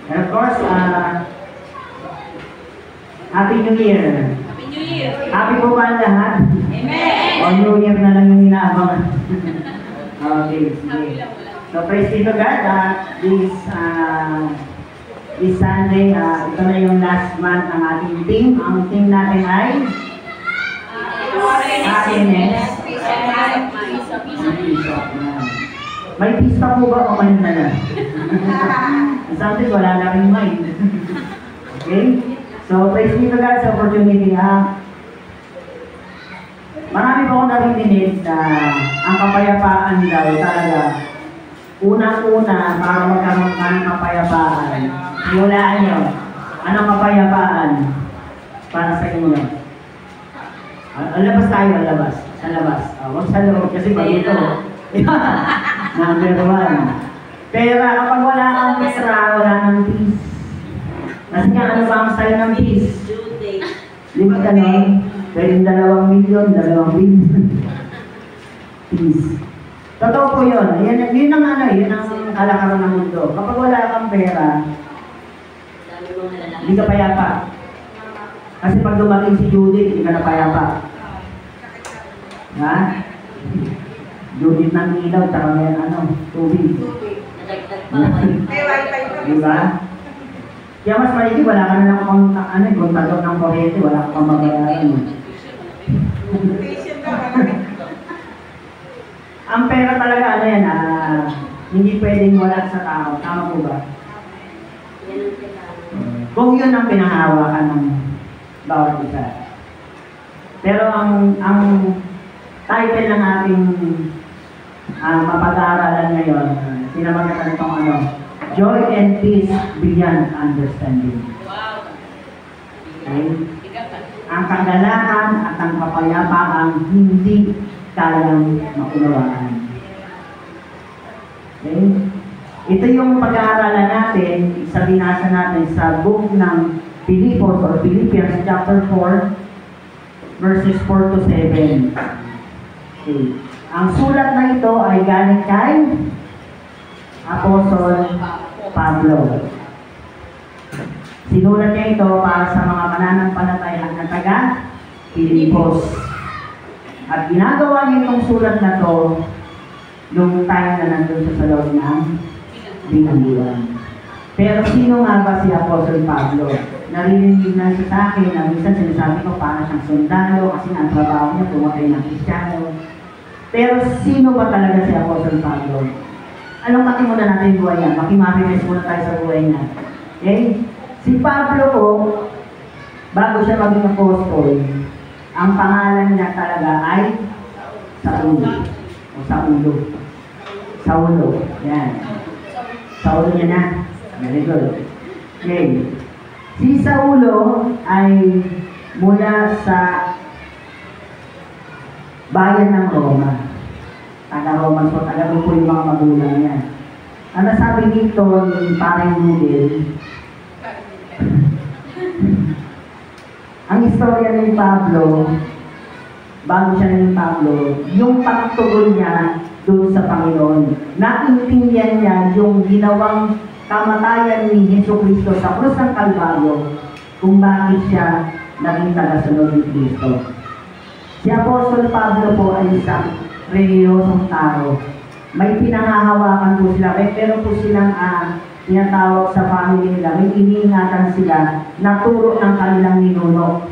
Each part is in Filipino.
And of course, Happy New Year! Happy New Year! Happy po ba ang lahat? Amen! O New Year na lang yung inaabangan. Okay, sige. So praise be to God. This Sunday, ito na yung last month ng ating team. Ang team natin ay happiness. May peace pa po ba o mind na lang? Sometimes wala na rin mind. Okay? So praise be to God sa opportunity. Marami po akong narinig na ang kapayapaan daw talaga unang-una para magkaroon ka ng kapayapaan. Hulaan nyo. Anong kapayapaan para sa inyo? Labas tayo, labas. Sa labas. Huwag sa loob kasi bagito. Number 1. Pera, kapag wala kang pera, wala ng peace. Kasi nga, ano ba ang sign ng peace? Di ba ganon? Pwede 2 milyon, 2 billion. Peace. Totoo po yun. Yun ang kalakaran ng mundo. Kapag wala kang pera, hindi ka payapa. Kasi pag dumating si Judith, hindi ka na payapa. Ha? Judith ng ilaw, tsaka may tubig. Diba? Kaya mas maliki, wala ka na lang kontador ng kuryente, wala kang mabayaran. Ang pera talaga, hindi pwedeng wala sa tao. Tama po ba? Kung yun ang pinahawakan ng bawat isa. Pero ang title ng ating mapag-aaralan ngayon, sinamagatan itong Joy and Peace Beyond Understanding. Okay? Ang kagalahan at ang kapayapaan hindi kayang maunawaan. Okay? Ito yung pag-aaralan natin, sa binasa natin sa book ng Pilipos or Philippians chapter 4 verses 4 to 7. Okay. Ang sulat na ito ay galing kay Apostol Pablo. Sinulat niya ito para sa mga mananampalataya na taga Pilipos. At ginagawa niya itong sulat na to nung time na nandun sa loob ng binubuan. Pero sino nga ba si Apostol Pablo? Narinig na siya sa akin na minsan sinasabi ko para siyang sundalo kasi ang trabaho niya pumatay ng Kristiyano. Pero sino ba talaga si Apostol Pablo? Anong muna natin buhay niya? Makimarites muna tayo sa buhay niya. Okay? Si Pablo po, bago siya maging apostol, ang pangalan niya talaga ay Saulo. O Saulo. Saulo. Yan. Saulo niya na. Very good. Okay. Si Saulo ay mula sa bayan ng Roma. Taga-Roman po, taga po yung mga magulang niya. Ang nasabi dito ni parang Nudel, ang istorya ni Pablo, bago siya ni Pablo, yung pagtugon niya doon sa Panginoon. Naintindihan niya yung ginawang kamatayan ni Jesucristo sa krus ng Kalbaryo kung bakit siya naging tagasunod ni Cristo. Si Apostol Pablo po ay isang reliyosong tao. May pinangahawakan po sila, pero po silang tinatawag sa family nila, may iniingatan sila na turo ng kanilang ninuno,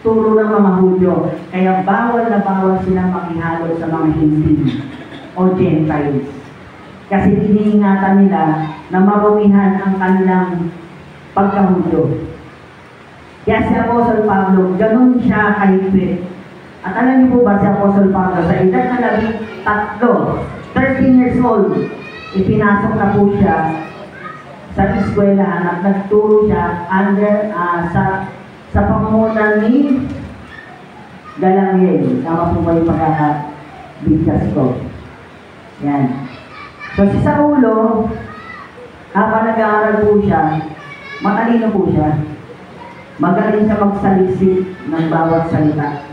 turo ng mga Hudyo. Kaya bawal na bawal silang makihalo sa mga Hindi o Gentiles. Kasi iniingatan nila na marumihan ang kanilang pagka-Hudyo. Kaya si Apostol Pablo, ganun siya kahigpit. At alam niyo po ba si Apostol Pablo, sa edad na 13 years old, ipinasok na po siya sa eskwelahan at nagturo siya under sa pamumunan ni Gamaliel. Tama po ba yung pagkakabigkas ko? Yan. So si Saulo, habang nag-aaral po siya, matalino po siya. Magaling siya magsalisik ng bawat salita.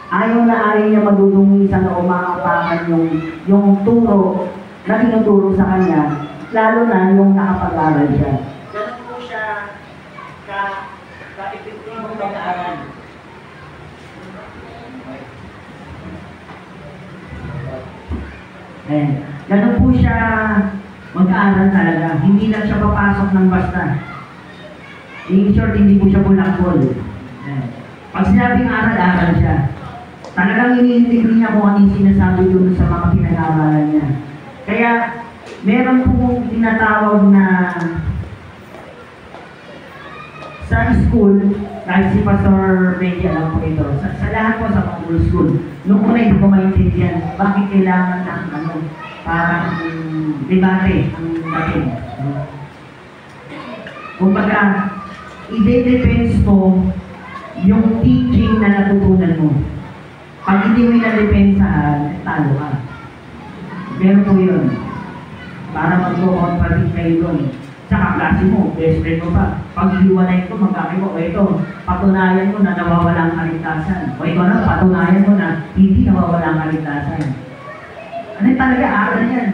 Ayaw na ayaw niya madudungisan o makapakan yung turo na tinuturo sa kanya, lalo na yung nakapag-aral siya. Eh, ganun po siya mag-aaral talaga. Hindi lang siya papasok ng basta. In short, hindi po siya bulakbol. Eh, pag sinabing aral-aral siya, talagang ini-integrate niya kung ano yung sinasabi doon sa mga pinag-aaralan niya. Kaya, meron po tinatawag na sa school, kahit si Pastor Reggie, alam po ito, sa lahat po sa Pangulong School, noong una hindi ko maintindihan, bakit kailangan ng parang debate ang dating. Kumbaga, i-defense mo yung teaching na natutunan mo. Pag hindi mo na-defensahan, talo ka. Meron po yun. Para mag-contradict kayo doon. Sa kaklase mo, best friend mo pa. Pag hiwalay ko, magkakay ko, o ito, patunayan mo na nawawala ang kaligtasan. O ito na, patunayan mo na hindi nawawala ang kaligtasan. Ano talaga, aral yan.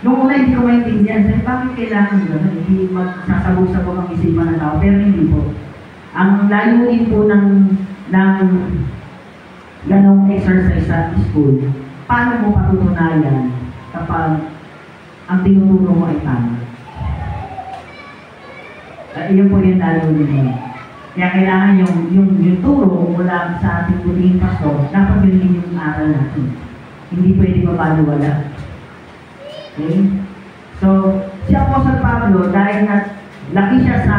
Noong una, hindi ko maintindihan. Sabi, bakit kailangan gano'n? Hindi magsasabog-sabog ang isipan ng tao, pero hindi po. Ang layunin po ng ganong exercise sa school, paano mo patutunayan kapag ang tinuturo mo ay tama? Iyon po yung layunin mo. Kaya kailangan yung turo mula sa ating puting pastor, dapat yun din yung aral natin. Hindi pwede mapaliwala. Okay? So, si Apostle Pablo, dahil laki siya sa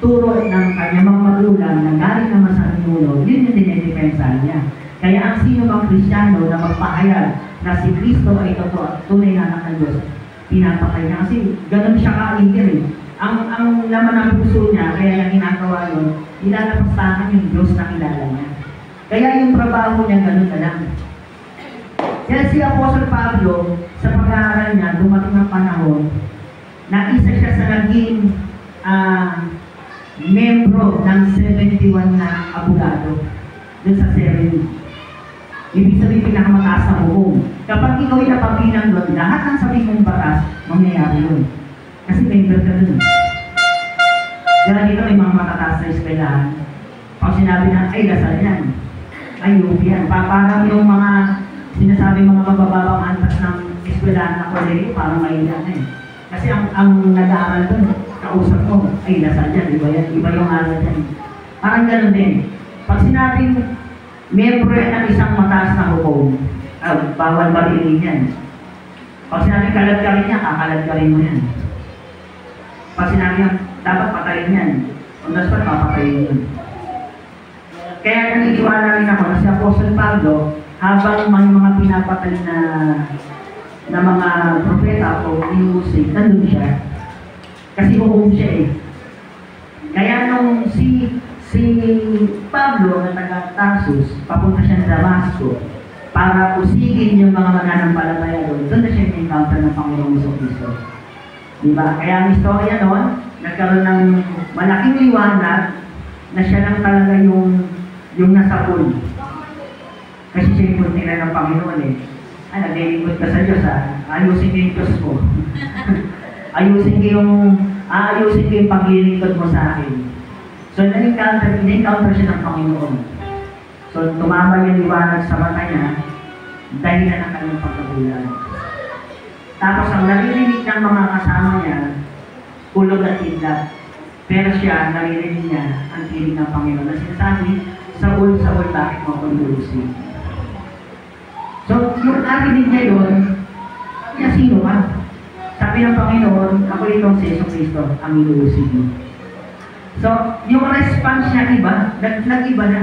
turo ng kanyang mga magulang na galing naman sa pinuno, yun yung dinedefensa niya. Kaya ang sino mang Kristiyano na magpahayag na si Kristo ay totoo at tunay na anak ng Diyos, pinapatay niya. Kasi ganun siya ka-igir eh. Ang laman ng puso niya, kaya yung ginagawa yun, ilalapastakan yung Diyos na kilala niya. Kaya yung trabaho niya ganun na lang. Kaya si Apostle Pablo, sa pag-aaral niya, dumating ang panahon na isa siya sa naging membro ng 71 na abogado dun sa Serenity. Ibig sabihin pinakamataas na hukom. Kapag ikaw ay napabilang doon, lahat ng sabihin mong batas, mangyayari yun. Kasi member ka dun. Kaya dito may mga matataas na eskwelahan. Pag sinabi na, ay dasal yan. Ay UP yan. Parang yung mga sinasabi mga mabababang antas ng eskwelahan na kolegi, parang mailan eh. Kasi ang nag-aaral doon, kausap mo, ay dasal yan. Iba yung aral yan. Parang gano'n din. Pag sinabing membro ng isang mataas na hukom, bawal barilin yan. Pag sinabing kalat ka rin yan, kakalat ka rin mo yan. Pag sinabing dapat patayin yan, on the spot, papatayin yun. Kaya naniniwala rin ako na si Apostle Pablo, habang may mga pinapatay na mga propeta o iusig, nandun siya. Kasi hukom siya eh. Kaya nung si Pablo na taga Tarsus, papunta siya sa Damasco para usigin yung mga mananampalataya doon. Doon na siya in-encounter ng Panginoong Jesucristo. Diba? Kaya ang istorya noon, nagkaroon ng malaking liwanag na siya lang talaga yung nasa pool. Kasi siya yung puntina ng Panginoon eh. Naglilingkod ka sa Diyos ha. Ayusin ko yung Diyos mo. ayusin ko yung paglilingkod mo sa akin. So, in-encounter siya ng Panginoon. So, tumama yung liwanag sa mata niya dahil na ng kanyang pagkabulan. Tapos, ang naririnig ng mga kasama niya, kulog at idlat. Pero siya, naririnig niya ang tinig ng Panginoon na sinasabi, Saul, bakit mo ako ilusin? So, yung narinig niya yun, niya sino ka? Sabi ng Panginoon, ako itong si Jesucristo, ang ilusin mo. So, yung response niya iba, nag-iba na.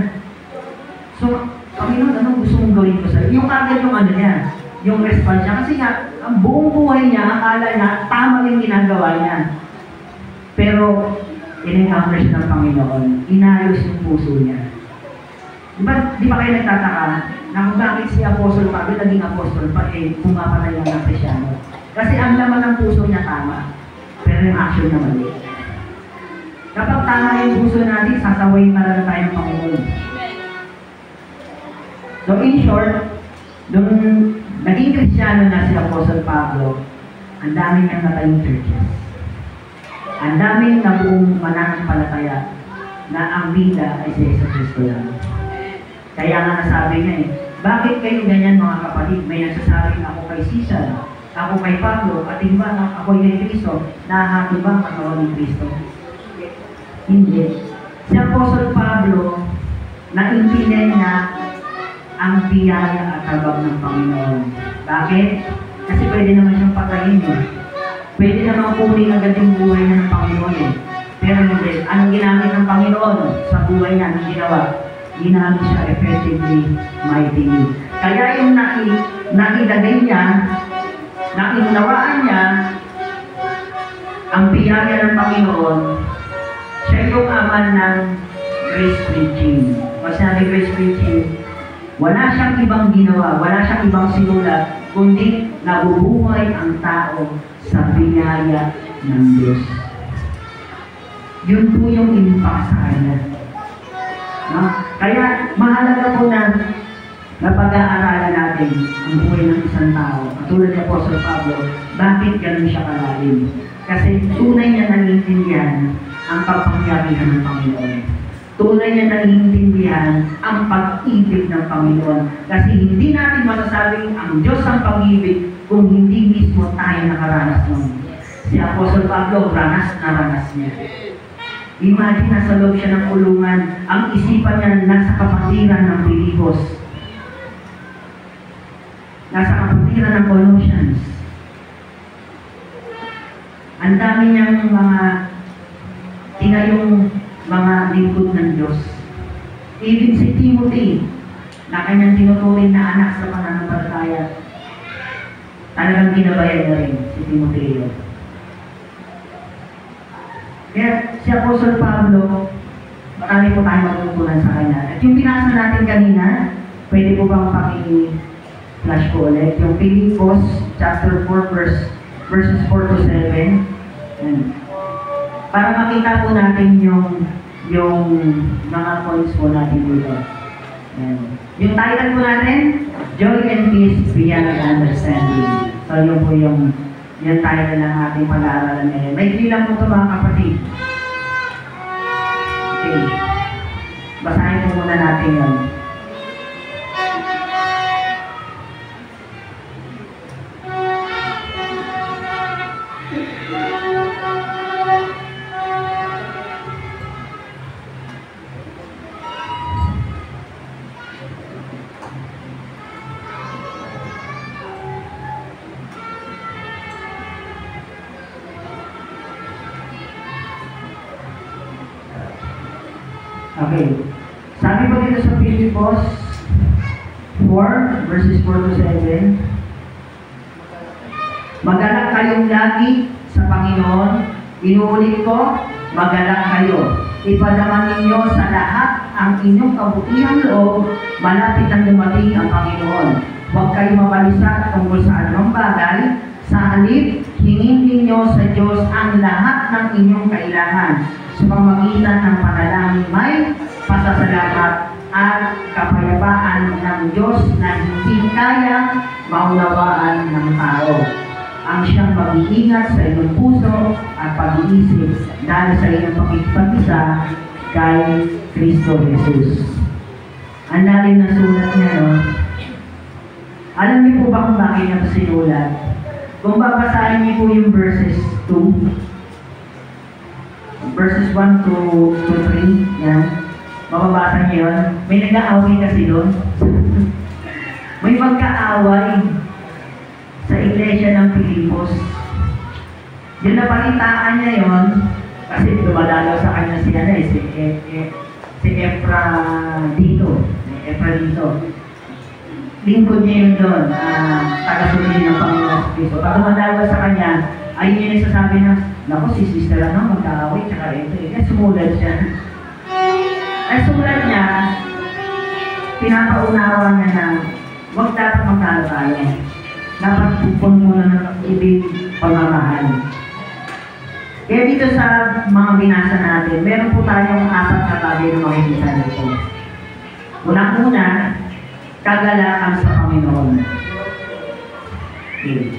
So, Panginoon, anong gusto mong gawin ko sa'yo? Yung agad yung ano niya, yung response niya. Kasi nga, ang buong buhay niya, akala niya, tama yung ginagawa niya. Pero, in-encounter siya ng Panginoon, inayos yung puso niya. Di ba kayo nagtataka na kung bakit si Apostol Pablo naging Apostol pa pumapatay lang ng Kristyano? Kasi ang laman ng puso niya tama, pero yung action niya mali. Kapag tama yung puso natin, sasawayin talaga tayo ng Panginoon. So in short, nung naging Kristyano na si Apostol Pablo, ang daming niyang natayong churches. Ang daming nabuong mananampalataya na ang bida ay si Jesucristo lang. Kaya nga nasabi niya bakit kayo ganyan mga kapatid? May nagsasabing ako kay Caesar, ako kay Pablo, ating ba ako kay Kristo, nahahati ba ang katawan ni Kristo? Hindi. Si Apostol Pablo, naintindihan niya ang biyaya at habag ng Panginoon. Bakit? Kasi pwede naman siyang patayin eh. Pwede naman kunin agad yung buhay niya ng Panginoon eh. Pero hindi. Anong ginamit ng Panginoon sa buhay niya? Anong ginawa? Ginamit siya effectively, mightily. Kaya yung nailagay niya, naunawaan niya ang biyaya ng Panginoon, siya yung aman ng grace preaching. Kasi natin grace preaching, wala siyang ibang ginawa, wala siyang ibang sinulat, kundi nabubuhay ang tao sa biyaya ng Diyos. Yun po yung impact sa kanya. No? Kaya mahalaga po na pag-aaralan natin ang buhay ng isang tao. Katulad ni Apostol Pablo, bakit ganun siya kalalim? Kasi tunay niya naniintindihan ang kapangyarihan ng Panginoon. Tunay niya naniintindihan ang pag-ibig ng Panginoon. Kasi hindi natin masasabing ang Diyos ang pag-ibig kung hindi mismo tayo nakaranas nun. Si Apostol Pablo, ranas na ranas niya. Imagine, nasa loob siya ng kulungan, ang isipan niya nasa kapatiran ng Pilipos. Nasa kapatiran ng Colossians. Ang dami niyang mga tinayong mga lingkod ng Diyos. Even si Timothy, na kanyang tinuturing na anak sa pananampalataya, talagang ginabayan na rin si Timothy. Kaya si Apostol Pablo, marami po tayo matutunan sa kanya. At yung binasa natin kanina, pwede po bang paki-flash ko ulit? Yung Pilipos chapter 4 verses 4 to 7. Yan. Para makita po natin yung mga points po natin dito. Yan. Yung title po natin, Joy and Peace Beyond Understanding. So yun po yung title ng ating pag-aaralan ngayon. May lang po ito mga kapatid. Okay. Basahin po muna natin yun. Okay. Sabi po dito sa Pilipos 4, verses 4 to 7, magalak kayong lagi sa Panginoon. Inuulit ko, magalak kayo. Ipadaman ninyo sa lahat ang inyong kabutihang loob, malapit ang dumating ang Panginoon. Huwag kayong mabalisa tungkol sa anumang bagay. Sa halip, hingin ninyo sa Diyos ang lahat ng inyong kailangan sa pamamagitan ng panalangin may pasasalamat at kapayapaan ng Diyos na hindi kayang maunawaan ng tao. Ang siyang mag-iingat sa inyong puso at pag-iisip dahil sa inyong pakikipag-isa kay Kristo Jesus. Ang lalim na sulat niya, no? Alam niyo po ba kung bakit niya ito sinulat? Kung babasahin niyo po yung verses 2, verses 1 to 3, yan. Mababasa niyo yun. May nag-aaway kasi doon. May magkaaway sa iglesia ng Pilipos. Yung napalitaan niya yun, kasi dumadalaw sa kanya si Efra dito. Lingkod niya yun doon, taga-sumili ng Panginoon sa Kristo. Pag dumadalaw sa kanya, ayun yung nagsasabi na, naku, si sister magkaaway, tsaka ito. Kaya sumulat siya. Ay sulat niya, pinapaunawa niya na huwag dapat magtalo tayo. Dapat pupon muna ng ibig pagmamahal. Kaya dito sa mga binasa natin, meron po tayong 4 na bagay na makikita dito. Unang-una, kagalakan sa Panginoon. Okay.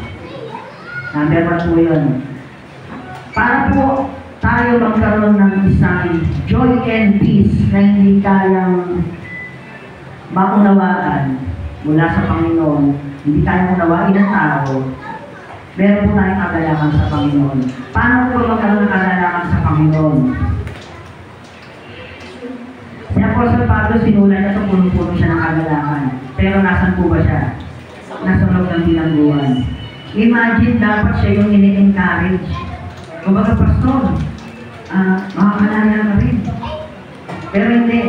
Number 1 po yun. Para po tayo magkaroon ng isang joy and peace na hindi kayang maunawaan mula sa Panginoon, hindi tayo unawain ng tao, meron po tayong kagalakan sa Panginoon. Paano po magkaroon ng kagalakan sa Panginoon? Si Apostle Pablo, sinulat na ito, puno-puno siya ng kagalakan. Pero nasan po ba siya? Nasa loob ng bilangguan. Imagine, dapat siya yung ini-encourage. Kumbaga, pastor, makakalaya ka rin. Pero hindi.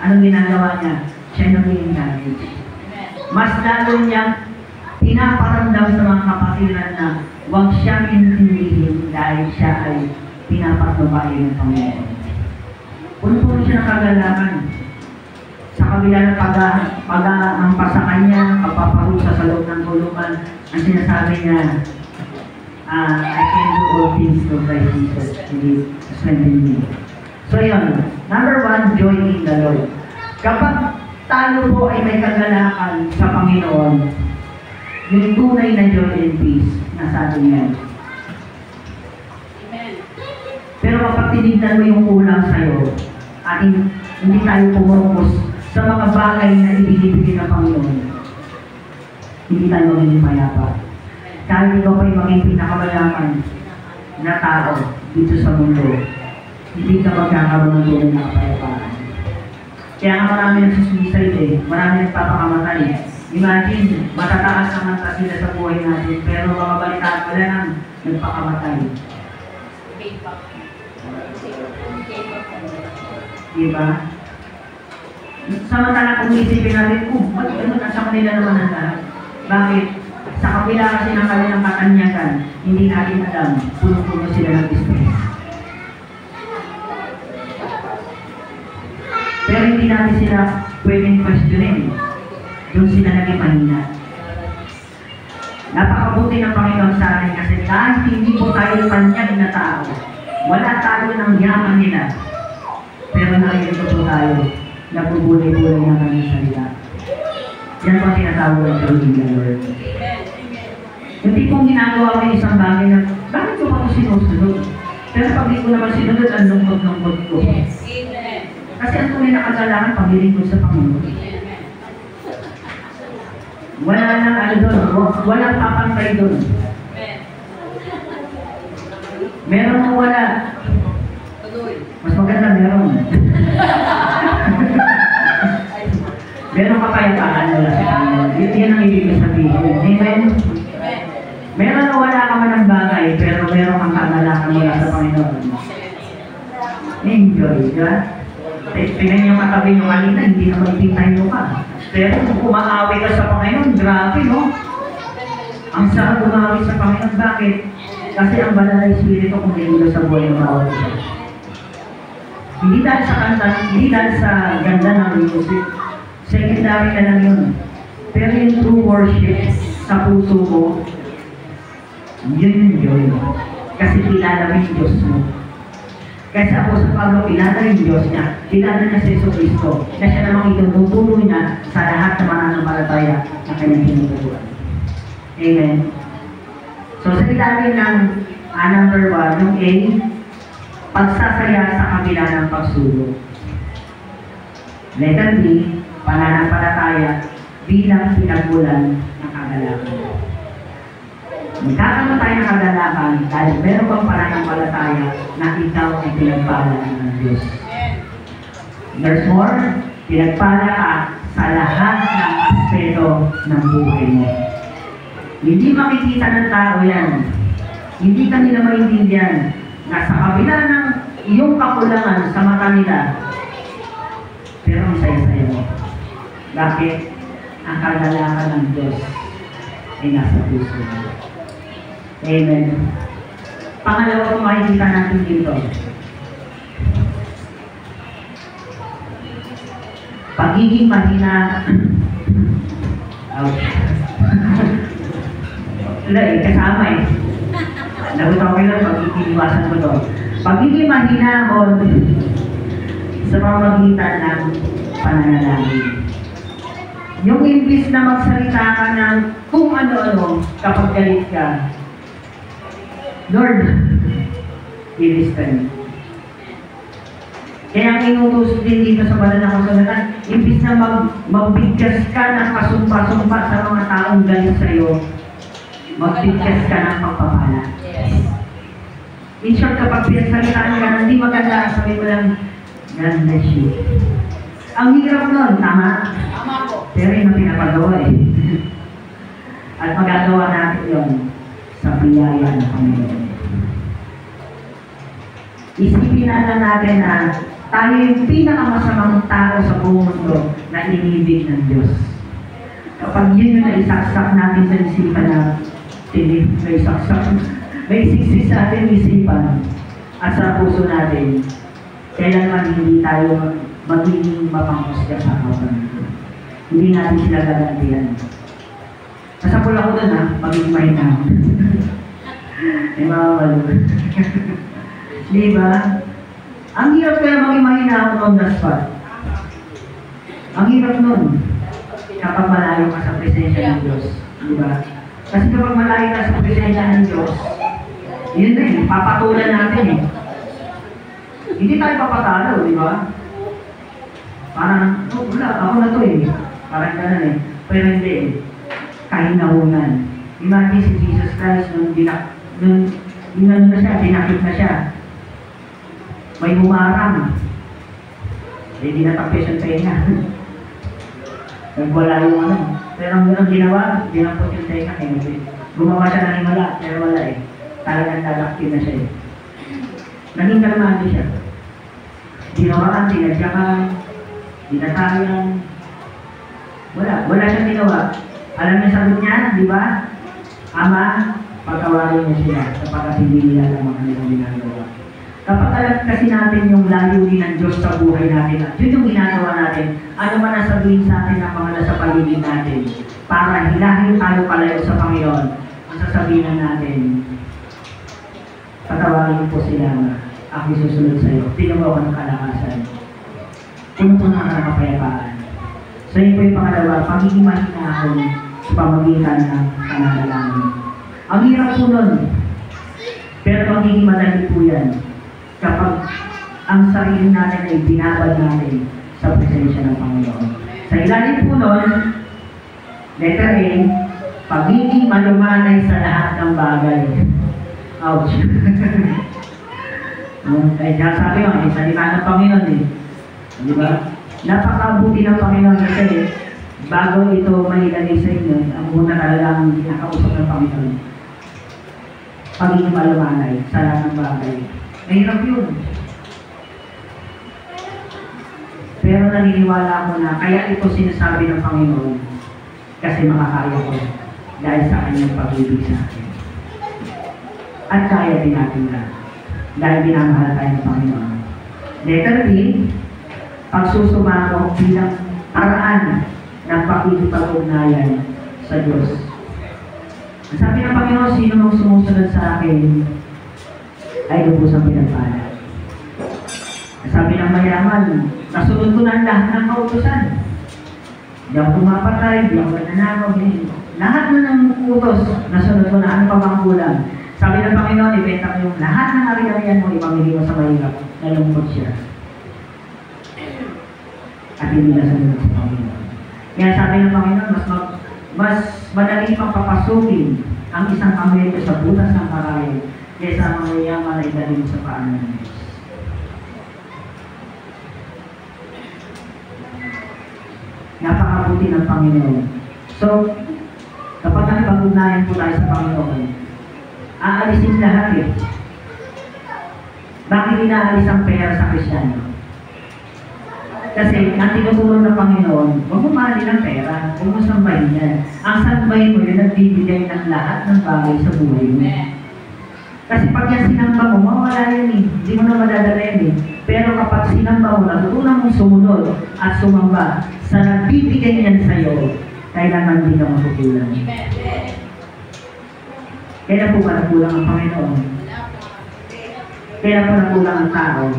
Anong ginagawa niya? Siya yung ini-encourage. Mas lalo niyang pinaparamdam sa mga kapatiran na huwag siyang intindihin dahil siya ay pinapatnubayan ng Panginoon. Puno-puno siya ng kagalakan. Sa kabila ng pag-aampa sa kanya, pagpaparusa sa loob ng kulungan, ang sinasabi niya, I can do all things through Christ Jesus, who strengthens me. So yun, number 1, joy in the Lord. Kapag tayo po ay may kagalakan sa Panginoon, yung tunay na joy and peace, nasabi niya. Pero kapag tinignan mo yung kulang sa'yo, at hindi tayo pumurpos sa mga bagay na ibigay ng Panginoon, hindi tayo magiging mayapa. Kahit ikaw pa'y maging pinakamayaman na tao dito sa mundo, hindi ka magkakaroon ng tunay na kapayapaan. Kaya nga marami nagsusuicide eh, marami nagpapakamatay. Imagine, matataas naman pa sila sa buhay natin, pero mga balitaan wala nang nagpakamatay. Diba? Samantala kung isipin natin, ba't ganun sa kanila naman ang lahat? Bakit? Sa kabila kasi ng kanilang katanyagan, hindi natin alam, puno-puno sila ng stress. Pero hindi natin sila pwedeng questionin. Doon sila naging mahina. Napakabuti ng Panginoon sa atin kasi kahit hindi po tayo panyag na tao, wala tayo ng yaman nila. Pero nakikita po tayo, nabubulay-bulay ng kanyang salita. Yan po tinatawag ng joy in the Lord. Yung tipong ginagawa ko yung isang bagay na, bakit ko pa ito sinusunod? Pero pag di ko naman sinunod, ang lungkot-lungkot ko. Kasi ang tunay na kagalakan, pag-iling ko sa Panginoon. Wala nang ano doon, walang papantay doon. Meron o wala? Mas maganda meron. Meron kapayapaan wala sa Panginoon. Yan ang ibig sabihin. Amen? Meron o wala ka man ng bagay, pero meron kang kagalakan mula sa Panginoon. Enjoy, diba? Tingnan niyo katabi nyo kanina, hindi na magpintay mo ka. Pero kung kumakawi ka sa Panginoon, grabe, no? Ang sarap kumawi sa Panginoon. Bakit? Kasi ang banal na Espiritu kung hindi sa buhay ng bawat isa. Hindi dahil sa kanta, hindi dahil sa ganda ng music. Secondary na lang yun. Pero yung true worship sa puso ko, yun yun. Kasi kilala mo yung Diyos mo. Kasi ako sa Pablo, kilala yung Diyos niya. Kilala niya sa Jesucristo. Na siya namang itutuloy niya sa lahat ng mananampalataya na kanyang tinuturuan. Amen. So sa ilalim ng number 1, yung A, pagsasaya sa kabila ng pagsulong. Letter B, pananampalataya bilang pinagmulan ng kagalakan. Magkakaroon tayo ng kagalakan dahil meron kang pananampalataya na ikaw ay pinagpala ng Diyos. There's more, pinagpala ka sa lahat ng aspeto ng buhay mo. Hindi makikita ng tao yan. Hindi ka nila maintindihan na sa kabila ng iyong kakulangan sa mata nila, pero ang saya-saya mo. Bakit? Ang kagalakan ng Diyos ay nasa puso mo. Amen. Pangalawa kung makikita natin dito. Pagiging mahina. Ouch. Wala kasama eh. Nagutom ko lang, pag-iiwasan ko to. Pagiging mahinahon sa pamamagitan ng pananalangin. Yung imbis na magsalita ka ng kung ano-ano kapag galit ka, Lord, i-listen. Kaya ang inutos din dito sa banal na kasulatan, imbis na magbigkas ka ng kasumpa-sumpa sa mga taong galit sa'yo, Magbigkas ka ng pagpapala. In short, kapag pinagsalitaan ka na hindi maganda, sabi mo lang, God bless you. Ang hirap nun, tama? Tama po. Pero yung pinapagawa eh. At magagawa natin yun sa biyaya ng Panginoon. Isipin na natin na tayo yung pinakamasamang tao sa buong mundo na inibig ng Diyos. Kapag yun yung naisaksak natin sa isipan na may saksak, may siksik sa ating isipan at sa puso natin, kailangan hindi tayo magiging mapangusga sa kapwa. Hindi natin sila gagantihan. Nasapul ako doon ha, magiging mahina. May mga malo. Diba? Ang hirap kaya maging mahina ako on the spot. Ang hirap nun kapag malayo ka sa presensya ng Diyos. Diba? Kasi kapag malayo ka sa presensya ng Diyos, yun na eh, papatulan natin eh. Hindi tayo papatalo, di ba? Parang, oh, wala, ako na to eh. Parang gano'n eh. Pero hindi eh. Kahinahunan. Imagine si Jesus Christ nung dinano na siya, dinakit na siya. May humarang. Eh, dinatapis ang tenga. Nagwala yung ano. Pero ang ginawa, dinampot yung tenga. Eh. Gumawa siya ng himala, pero wala eh. Talagang dadaktin na siya eh. Naging kalmado siya. Ginawaan, tinadyakan, dinatayan. Wala siyang ginawa. Alam niya sagot niya, di ba? Ama, pagkawarin niya sila sapagkat hindi nila alam ang kanilang ginagawa. Kapag alam kasi natin yung layunin ng Diyos sa buhay natin at yun yung ginagawa natin, ano man ang sabihin sa atin ng mga nasa paligid natin para hilahin tayo palayo sa Panginoon, ang sasabihin natin, patawarin niyo po sila na ako'y susunod sa iyo. Tingnan mo ako ng kalakasan. Puno-puno ka ng kapayapaan. So yun po yung pangalawa, pagiging mahina ako sa pamagitan ng pananalangin. Ang hirap po nun, pero magiging madali po yan kapag ang sarili natin ay binabad natin sa presensya ng Panginoon. Sa ilalim po nun, letter A, pagiging malumanay sa lahat ng bagay. Ouch. Ay, sabi mo, salita ng Panginoon eh. Di ba? Napakabuti ng Panginoon kasi bago ito mailagay sa inyo, ang muna talagang kinakausap ng Panginoon. Pagiging malumanay sa lahat ng bagay. Mahirap yun. Pero naniniwala ko na kaya ito sinasabi ng Panginoon kasi makakaya ko dahil sa kanyang pag-ibig sa akin. At kaya din natin na dahil binamahal tayo ng Panginoon. Letter B, pagsusumako bilang paraan ng pakikipag-ugnayan sa Diyos. Sabi ng Panginoon, sino mong sumusunod sa akin ay lubusang pinagpala. Sabi ng mayaman, nasunod ko na lahat ng kautusan. Hindi ako pumapatay, hindi ako nananakaw, lahat na ng utos, nasunod ko na, ano pa bang kulang? Sabi ng Panginoon, ibenta ko yung lahat ng ari-arian mo, ipamili mo sa mahirap, nalungkot siya. At hindi nasunod sa Panginoon. Kaya sabi ng Panginoon, mas madali pang papasukin ang isang kamelyo sa butas ng karay kaysa ang mayayaman na idalhin sa paanan ng Diyos. Napakabuti ng Panginoon. So, kapag nakipag-ugnayan po tayo sa Panginoon, aalisin lahat eh. Bakit inaalis ang pera sa Kristiyano? Kasi ang tinutulong ng Panginoon, huwag mo mahalin ang pera, huwag mo sambahin yan. Ang sambahin mo yun, nagbibigay ng lahat ng bagay sa buhay mo. Kasi pag yan sinamba mo, mawala yan eh. Hindi mo na madadala yan eh. Pero kapag sinamba mo, natutunan mong sumunod at sumamba sa nagbibigay yan sa'yo, kailangan hindi ka makukulang. Kaya po ba nakulang ang Panginoon? Kaya po nakulang ang tao?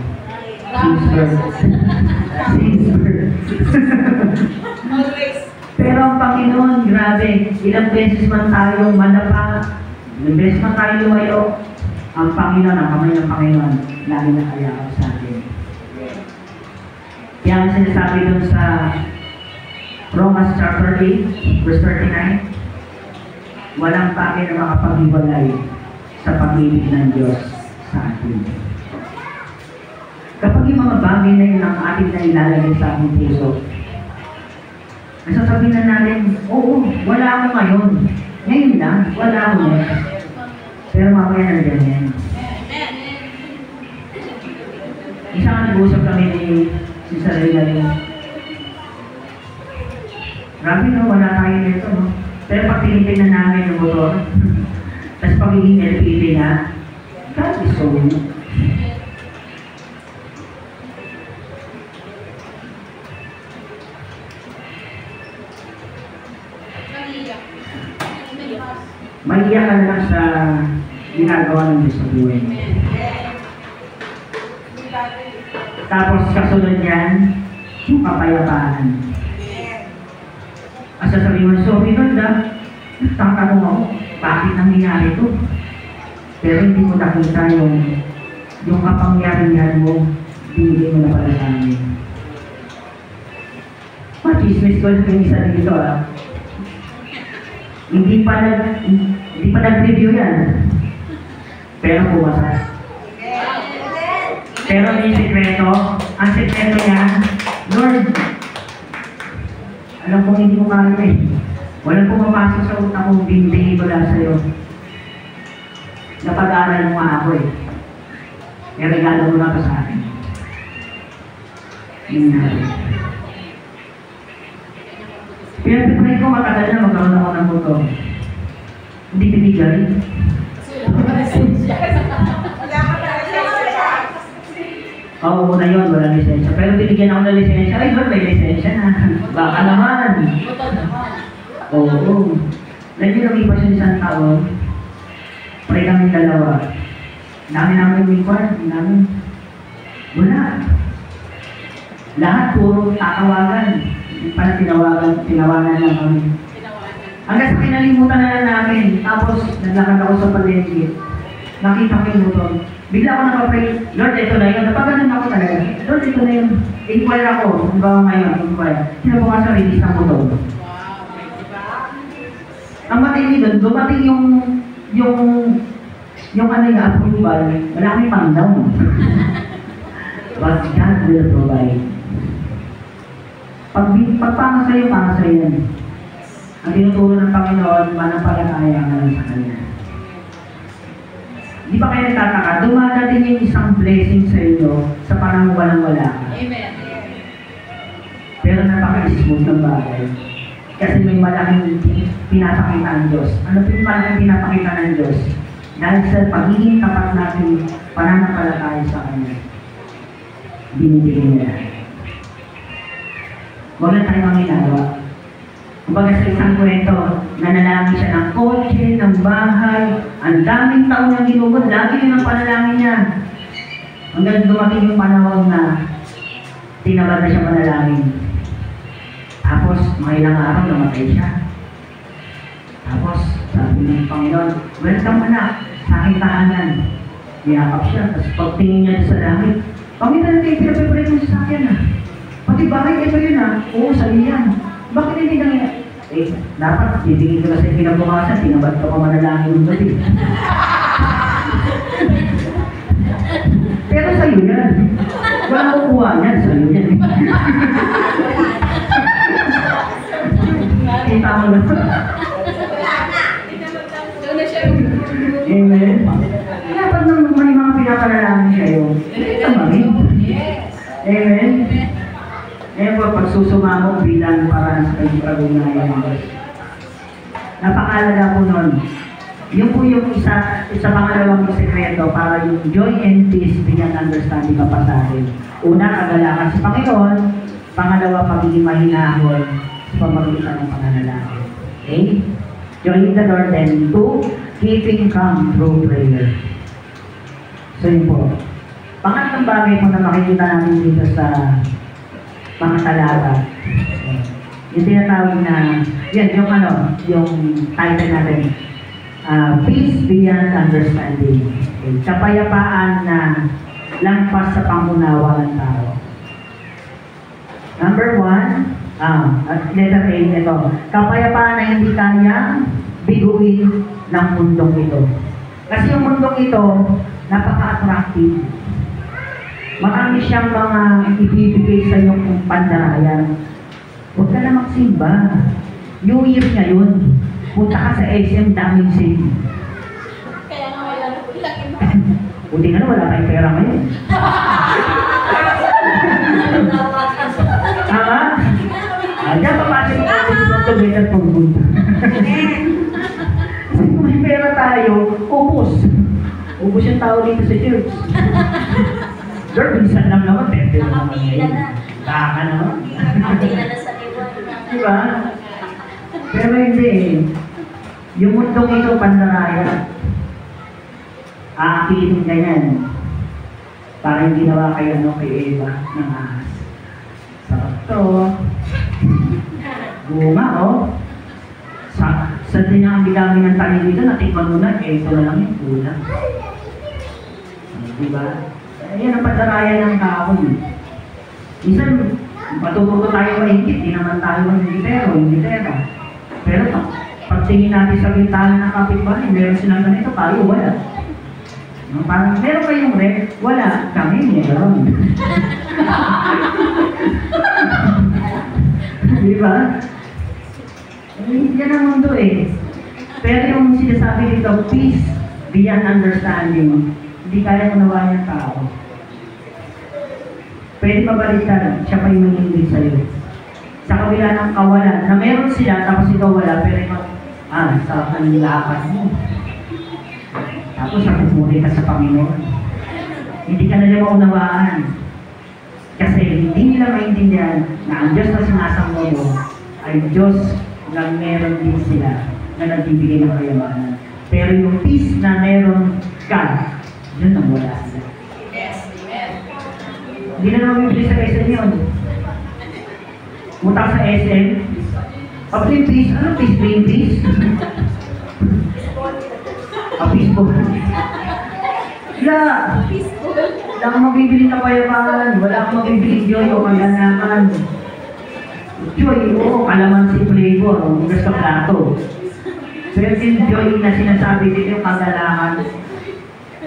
Pero ang Panginoon, grabe, ilang beses man tayo malapa, ilang beses man tayo lumayo, ang Panginoon, ang kamay ng Panginoon, lagi nakayakap sa atin. Kaya ang sinasabi dun sa Romans chapter 8, verse 39, walang bagay na makapaghiwalay sa pag-ibig ng Diyos sa atin. Kapag yung mga bagay na yun ang ating na ilalagay sa ating puso, nasasabihin na natin, oo, wala ako ngayon. Ngayon lang, wala ako ngayon. Pero mamaya nandiyan yan. Isang nag-uusap kami ni Sister Rina. Grabe no, wala tayo nito, no? Pero pag tinitin na namin yung motor, tapos pagiging LPP na, God is so good. Maiyak ka lang sa ginagawa ng Diyos sa buhay. Tapos kasunod yan, yung kapayapaan. Ang sasabihin mo, sorry Lord, nagtatanong ako, bakit nangyayari ito? Pero hindi mo nakita yung kapangyarihan mo, binigay mo na pala sa amin. Machismis ko yung isa dito, Hindi pa nag-review yan. Pero pumasas. Pero may sikreto. Ang sikreto niya, Lord, alam kong hindi mo kaya eh. Walang pumapasok sa utak kong binibigay ko lang sa'yo. Napag-aaral mo nga ako eh. May regalo mo na pa sa akin. Yun na. Pinag-pray ko matagal na magkaroon ako ng motor. Hindi binigay. Oo, na yun, wala lisensya. Pero binigyan ako ng lisensya. Ay, Lord, may lisensya na. Baka naman. Oo. Dahil yung lumipas yung isang taon, pray kami dalawa. Dami namin record, namin. Wala. Lahat puro tatawagan. Para tinawanan lang kami. Hanggang sa kinalimutan na lang namin. Tapos, naglakad ako sa palengke. Nakita ko yung motor. Bigla ako nakapray, Lord, ito na yun. Napaganon ako talaga. Lord, ito na yun. Inquire ako. Ano ba ngayon? Inquire. Sino po nga sa release ng motor? Ang matindi doon, dumating yung ano yung approval, wala kami pang down. But God will provide. Pagpama sa'yo, para sa'yo yan. Ang tinuturo ng Panginoon, manampalataya ka lang sa Kanya. Di ba kayo nagtataka? Dumadating yung isang blessing sa inyo sa parang walang-wala ka. Amen. Pero napaka-smooth ng bagay. Kasi may malaking pinapakita ng Diyos. Ano po yung malaking pinapakita ng Diyos? Dahil sa pagiging tapat natin, pananampalataya sa Kanya. Binibigyan niya. Huwag na tayo ang ginagawa. Kumbaga sa isang kwento, nanalangin siya ng kotse, ng bahay, ang daming taon niyang ginugod, lagi yun ang panalangin niya. Hanggang dumating yung panahon na tinabad na siya manalangin. Tapos, mga ilang araw, namatay siya. Tapos, sabi ng Panginoon, welcome anak, sa aking tahanan. Niyakap siya, tapos pagtingin niya sa langit, Panginoon, kayo pinapipray mo sa akin Pati bakit ito yun Oo, sabi yan. Bakit hindi nangyayari? Dapat, bibigyan ko na sa kinabukasan, tinabad ka pa manalangin ng gabi. Pero sa'yo yan. Walang kukuha yan, sa'yo yan. Kita mo na. Amen. Kaya pag may mga pinapanalangin kayo, tamarin. Amen. Ngayon po, pagsusumamo bilang para sa pagkagunayan ng Diyos. Napakalaga po nun. Yun po yung isa pangalawang sekreto para yung joy and peace beyond understanding pa sa atin. Una, kagalakan sa Panginoon. Pangalawa, pagiging mahinahon sa pamagitan ng pananalangin. Okay? Join the Lord then. Two, keeping calm through prayer. So yun po. Pangatlong bagay po na makikita natin dito sa mga talata. Yung tinatawag na, yan, yung title natin, peace beyond understanding. Okay. Kapayapaan na lampas sa pangunawa ng tao. Number one, letter A nito. Kapayapaan na hindi kayang biguin ng mundong ito. Kasi yung mundong ito, napaka-attractive. Marami siyang mga ibibigay sa iyong pandarayan. Huwag ka na magsimba. New Year ngayon. Punta ka sa SM, daming sale. Kaya nga wala na lang. Buti nga na, wala tayong pera ngayon. Tama? Diyan papasok ko sa together for good. Kasi kung may pera tayo, ubos. Ubos yung tao dito sa church. Lord, minsan lang naman, pwede naman Nakapila na. Baka naman. Nakapila na sa liwan. Diba? Pero hindi eh. Yung mundong ito, pandaraya. Aakilitin ka yan. Parang ginawa kay kay Eva ng ahas. Sarap to. Bunga, oh. Sa dinami-dami ng tanim dito, natikman mo na, ito na lang yung kulang. Diba? Ayan ang pandaraya ng kahoy. Minsan, matututo tayo mahigit, di naman tayo hindi pera. Pero pagtingin natin sa bintana ng kapitbahay, meron silang ganito, tayo wala. Parang meron kayong rep, wala, kami meron. Diba? Yan ang mundo eh. Pero yung sinasabi dito, peace beyond understanding, hindi kaya unawain ng tao. Pwede mabalitan, siya pa yung mangindig sa'yo. Sa kabila ng kawalan, na meron sila, tapos ikaw wala, pero ikaw, sarap na nilakas mo. Tapos napupuri ka sa Panginoon. Hindi ka na nila maunawaan. Kasi hindi nila maintindihan na ang Diyos na sinasamba mo ay Diyos na meron din sila na nagbibigay ng kayamanan. Pero yung peace na meron ka, yun ang wala sila. Hindi na naman bibili sa SM yun. Mutak sa SM. Pag yung peace, ano peace? Plain peace? Peaceful. Wala. Wala kang mabibili na payaman. Wala kang mabibili joy o kaganakan. Joy, oo, kalamansi flavor. Hugas ka plato. Pero yung joy na sinasabi dito yung kaganakan,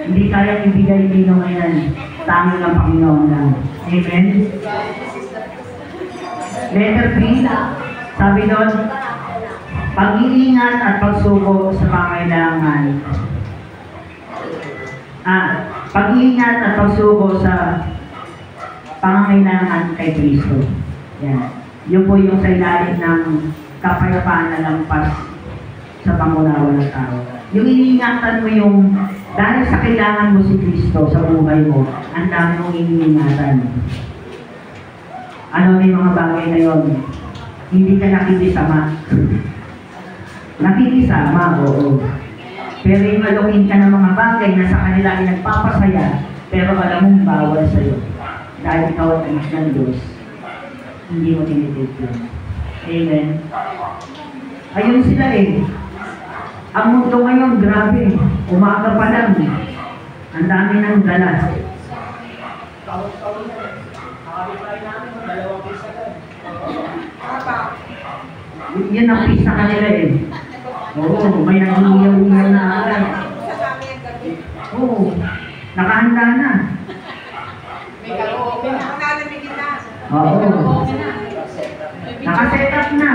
hindi kaya ibigay dito ngayon. Tanging ng Panginoon lang. Amen? Letter 3, sabi doon, pag-iingat at pagsuko sa pangailangan. Pag-iingat at pagsuko sa pangailangan kay Kristo. Yan. Yun po yung sa ilalim ng kapayapaan na lampas sa pangunawa ng tao. Yung iniingatan mo yung, dahil sa kailangan mo si Kristo sa buhay mo, ang dami mong iniingatan. Ano yung mga bagay na yun? Hindi ka nakikisama. Nakikisama, oo. Pero yung alukin ka ng mga bagay na sa kanila ay nagpapasaya, pero alam mong bawal sa'yo. Dahil ikaw at anak ng Diyos, hindi mo tinitig yun. Amen? Ayun sila eh. Ang mundo ngayon, grabe. Umaga pa lang. Ang dami ng dalas. Yan ang peace sa kanila eh. Oo, may nag-iiyaw-iyaw na agad. Oo, nakahanda na. Oo. Nakaset up na.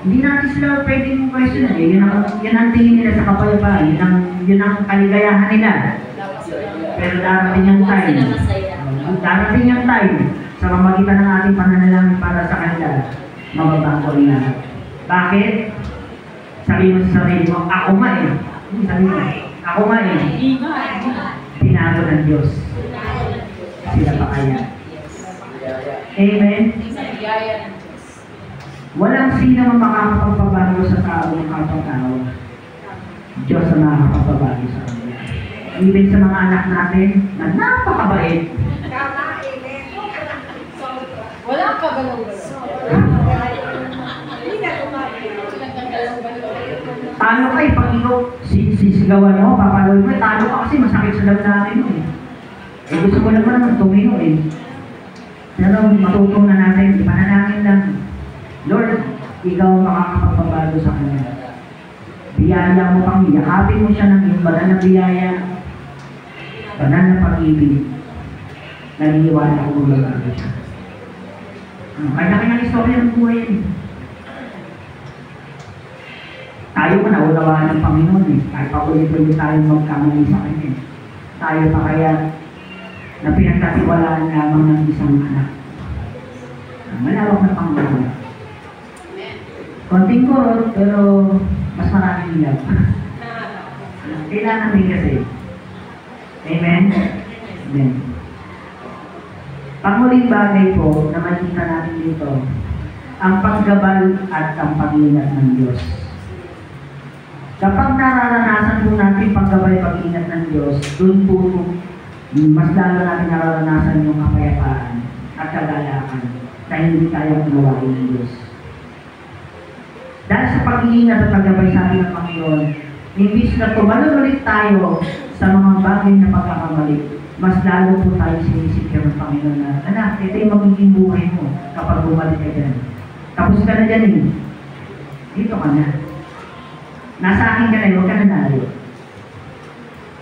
Hindi natin sila pwedeng question eh. Yan ang tingin nila sa kapayapaan. Yun ang kaligayahan nila. Pero darating yung time. Darating yung time sa pamagitan ng ating pananalangin para sa kanila. Mababago rin na. Bakit? Sabi mo sa sarili mo, ako nga eh. Sabi mo, ako nga eh. Binago ng Diyos. Sila pa kaya. Amen? Walang sino ang makakapagpabago sa tao ng kapag-tao. Diyos ang makakapagpabago sa kanila. Even sa mga anak natin na napakabait. Walang kabalaw-balaw. Talo ka eh, pag ikaw sisigawan mo, papaloy mo, talo ka kasi masakit sa damdamin mo eh. Eh gusto ko naman tumino eh. Pero matutong na natin, ipanalangin lang. Lord, ikaw makakapagpabago sa kanila. Biyaya mo pang, yakapin mo siya ng banal na biyaya, banal na pag-ibig. Naniniwala ko magagawa siya. Kanya-kanyang istorya ng buhay yan. Tayo mo naunawaan ng Panginoon eh. Kahit pa ulit-ulit tayo magkamali sa Kanya. Tayo pa kaya na pinagkatiwalaan lamang ng isang anak. Malawak na Panginoon. Konting kurot, pero mas maraming hilap. Kailangan din kasi. Amen? Amen. Panghuling bagay po na makikita natin dito, ang paggabal at ang pag-ingat ng Diyos. Kapag nararanasan po natin paggabal at pag-ingat ng Diyos, doon po mas lalo natin nararanasan yung kapayapaan at kagalakan na hindi tayo gawain ng Diyos. Dahil sa pag-iingat at paggabay sa ating ng Panginoon, imbis na tumalon ulit tayo sa mga bagay na pagkakamali, mas lalo po tayo sinisikip ng Panginoon na, anak, ito yung magiging buhay mo kapag bumalik ka dyan. Tapos ka na dyan eh. Dito ka na. Nasa akin ka na, huwag ka na nalo.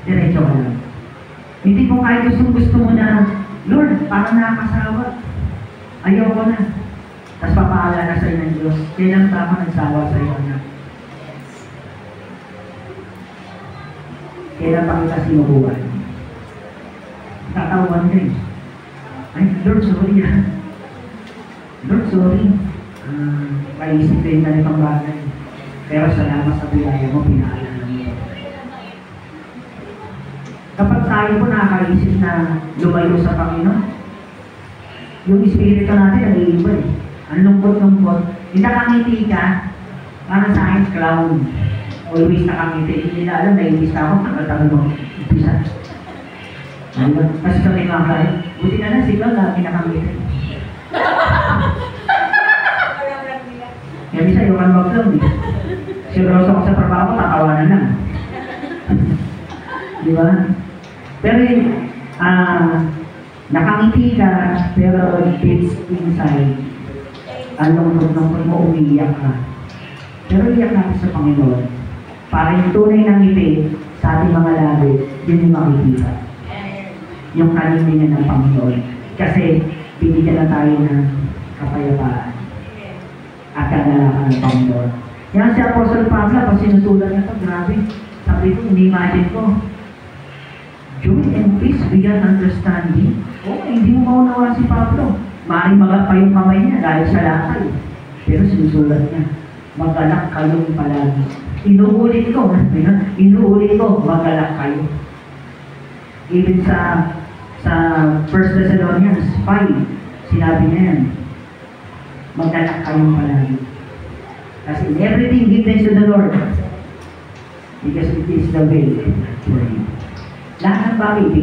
Diretso ka lang. Hindi po kahit gusto mo na, Lord, parang nakakasawa. Ayaw ko na. Tapos papaalala sa iyo ng Diyos, kailan tama nagsawa sa iyo, anak? Kailan pa kita sinubuhan? Tatawan ka eh. Ay, Lord, sorry ah. Lord, sorry. Paisip rin na itong bagay. Pero salamat sa biyaya mo, pinaalala mo. Kapag tayo po nakakaisip na lumayo sa Panginoon, yung espiritu natin nag-iiba eh. Ang lungkot-lungkot. Hindi nakangiti ka, para sa akin, clown. Always nakangiti. Hindi na alam, naiinis ka ako, nakatagal mo. Umpisa. Kasi kami mga kaya, buti na lang, sigaw, lagi nakangiti. Kaya bisa, yung kan mag-vlog eh. Seryoso ko sa trabaho, tatawanan lang. Di ba? Pero nakangiti ka, pero it's inside. Anong mo umiiyak ka. Pero iyak natin sa Panginoon. Para yung tunay ng ngiti sa ating mga labi, yun yung makikita. Yung kanindigan ng Panginoon. Kasi binigyan na tayo ng kapayapaan at kagalakan ng Panginoon. Yan si Apostle Pablo, pag sinusulat niya ito, grabe. Sabi ko, ini-imagine ko, joy and peace beyond understanding. Hindi mo maunawa si Pablo. Maaaring magalak pa yung kamay niya dahil sa lakay. Pero sinusulat niya, magalak kayo palagi. Inuulit ko, magalak kayo. Even sa 1 Thessalonians 5, sinabi niya yan, magalak kayo palagi. Kasi in everything, give thanks to the Lord. Because it is the way for Him. Lahat ng bagay,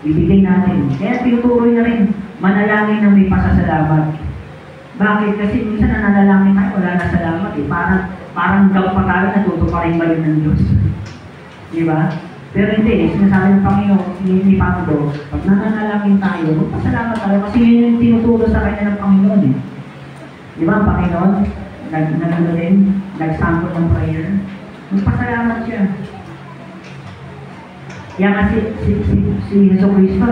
ibigay natin. Kaya tinuturoy na rin, manalangin na may pasasalamat. Bakit? Kasi minsan nananalangin tayo, wala na salamat eh. Parang daw pa tayo, natuto pa rin ba yun ng Diyos? Di ba? Pero hindi, sinasabi ng Panginoon, ni Pablo, pag nananalangin tayo, magpasalamat tayo kasi yun yung tinuturo sa kanya ng Panginoon eh. Di ba ang Panginoon? Nag-sample ng prayer. Magpasalamat siya. Yan kasi si Yeso Cristo,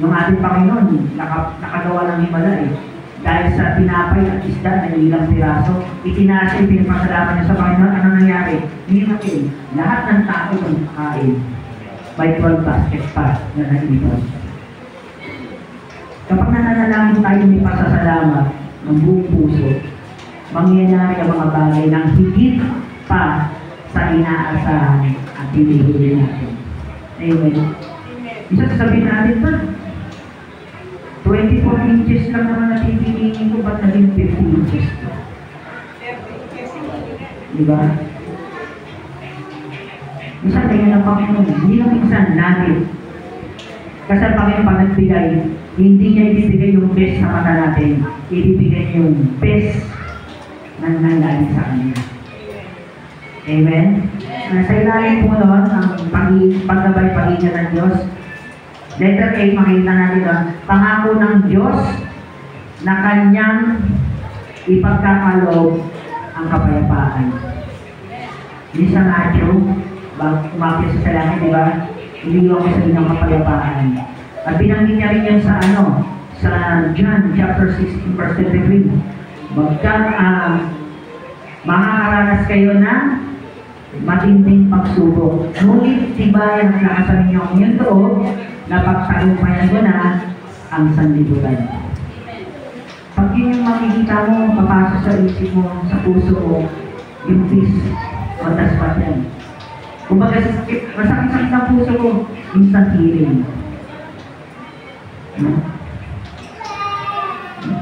yung ating Panginoon, nakagawa ng himala eh. Dahil sa tinapay at isda na ilang piraso, itinasa yung pinapasalamat niya sa Panginoon, ano nangyari? Miracle. Lahat ng tao ng kain. By 12 basket pa na naipon. Kapag nananalangin tayo may pasasalamat ng buong puso, mangyayari ang mga bagay ng higit pa sa inaasahan at pinihuli natin. Amen. Isa sasabihin natin ba? 24 inches lang naman na pipiliin ko, ba't naging 50 inches ko? Diba? Minsan kaya ng Panginoon, hindi lang minsan natin. Kasi ang Panginoon pag nagbigay, hindi niya ibibigay yung best sa mata natin, ibibigay yung best na nanggaling sa Kanya. Amen? Sa ilalim po doon, ang paggabay-pagiging ng Diyos, letter A, makita natin doon, pangako ng Diyos na Kanyang ipagkakaloob ang kapayapaan. Hindi sa Matthew, umakit sa langit, di ba? Iniwan ko sa inyong kapayapaan. At binanggit niya rin yan sa sa John chapter 16 verse 23. Makakaranas kayo ng matinding pagsubok. Ngunit tibayan at lakasan ninyo ang inyong loob na pagtagumpayan ko na ang sanlibutan. Pag yun yung makikita mo, papasok sa isip mo, sa puso mo, yung peace, mataspat yan. Kung baga masakit-sakit ang puso mo, instant healing.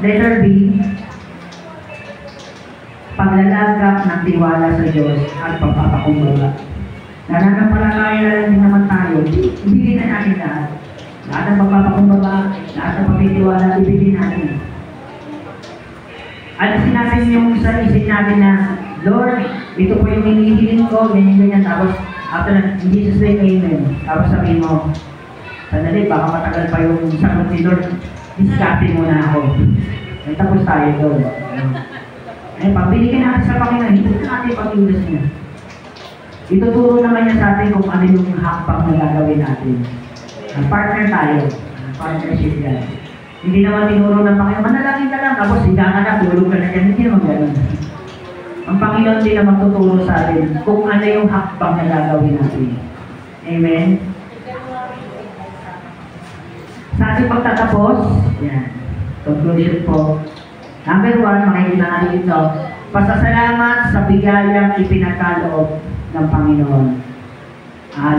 Letter B, paglalagak ng tiwala sa Diyos at pagpapakumbaba. Nananampalataya lang din naman tayo, ibigay na natin lahat. Lahat ng pagpapakumbaba, lahat ng pagtitiwala, ibigay natin. At sinabi yung sa isip natin na, Lord, ito po yung hinihiling ko, ganyan-ganyan. Tapos, after that, in Jesus' name, amen. Tapos sabihin mo, sandali, baka matagal pa yung sagot ni Lord. Diskarte muna ako. Ay, tapos tayo doon. Ay, pag binigyan natin sa Panginoon, hindi natin pag-iulas niya. Ituturo naman niya sa atin kung ano yung hakbang na gagawin natin. Partner tayo. Partnership yan. Hindi naman tinuro ng Panginoon, manalangin ka lang, tapos higa ka na, tulog ka na yan. Hindi naman gano'n. Ang Panginoon din naman tuturo sa atin kung ano yung hakbang na gagawin natin. Amen? Sa ating pagtatapos, yan. Conclusion po. Number 1, makikita natin ito. Pasasalamat sa bigayang ipinagkaloob ng Panginoon.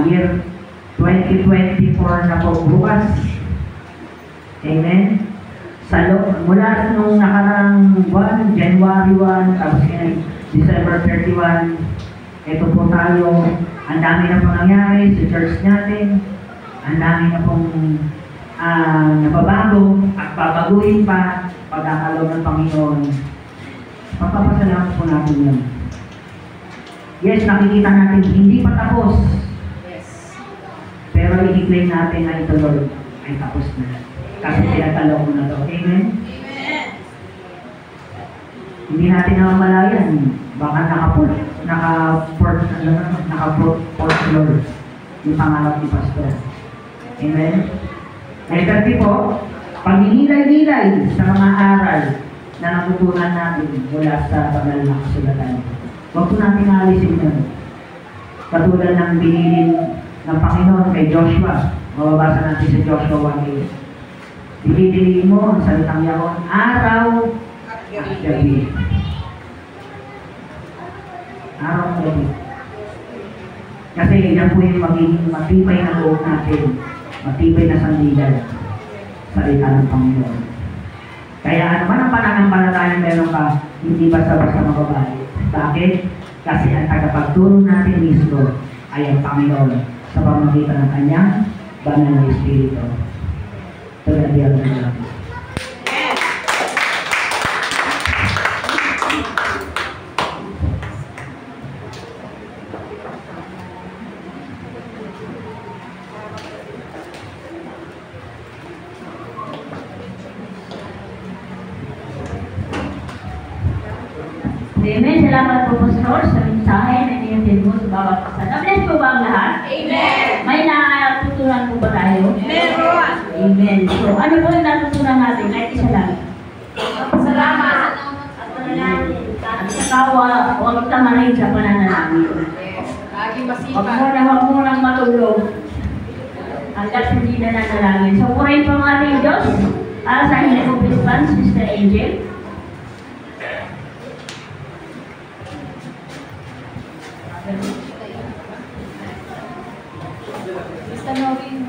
Year 2024 na po bukas. Amen? Mula nung nakarang buwan, January 1, tapos ngayon, December 31, ito po tayo, ang dami na pong nangyari sa church natin, ang dami na pong nababago at babaguhin pa pagkakaloob ng Panginoon. Pagpapasalamat po natin yun. Yes, nakikita natin, hindi pa tapos. Yes. Pero i-claim natin na ito, Lord, ay tapos na. Kasi pinagkaloob mo na ito. Amen? Amen. Hindi natin namamalayan. Baka naka-port Lord yung pangarap ni Pastor. Amen? Letter B po, pagninilay-nilay sa mga aral na natutunan natin mula sa banal na kasulatan. Huwag po natin alisin yun. Katulad ng binilin ng Panginoon kay Joshua. Mababasa natin sa Joshua 1:8. Dinidiliin mo ang salitang yaon, araw at gabi. Araw at gabi. Kasi yan po yung magiging matibay na loob natin. Matibay na sandigan. Salita ng Panginoon. Kaya ano man ang pananampalataya meron ka, hindi basta-basta mababalik. Bakit? Kasi ang tagapagturo natin mismo ay ang Panginoon sa pamamagitan ng kanyang banal na Espiritu. Pagkadiyan ng Diyos. Amen. Salamat po, Pastor, sa mensahe na iniyotid mo sa bawat isa. Na-bless po ba ang lahat? Amen. May natutunan po ba tayo? Meron. Amen. So, ano po yung natutunan natin? Kahit isa lang. Salamat. At saka, huwag tamarin sa pananalangin. Yes. Lagi Huwag mo nang matulog. Hanggat hindi na nanalangin. So, purihin po ang ating Diyos. Para sa hindi ko response, Sister Angel. Mr. Noreen.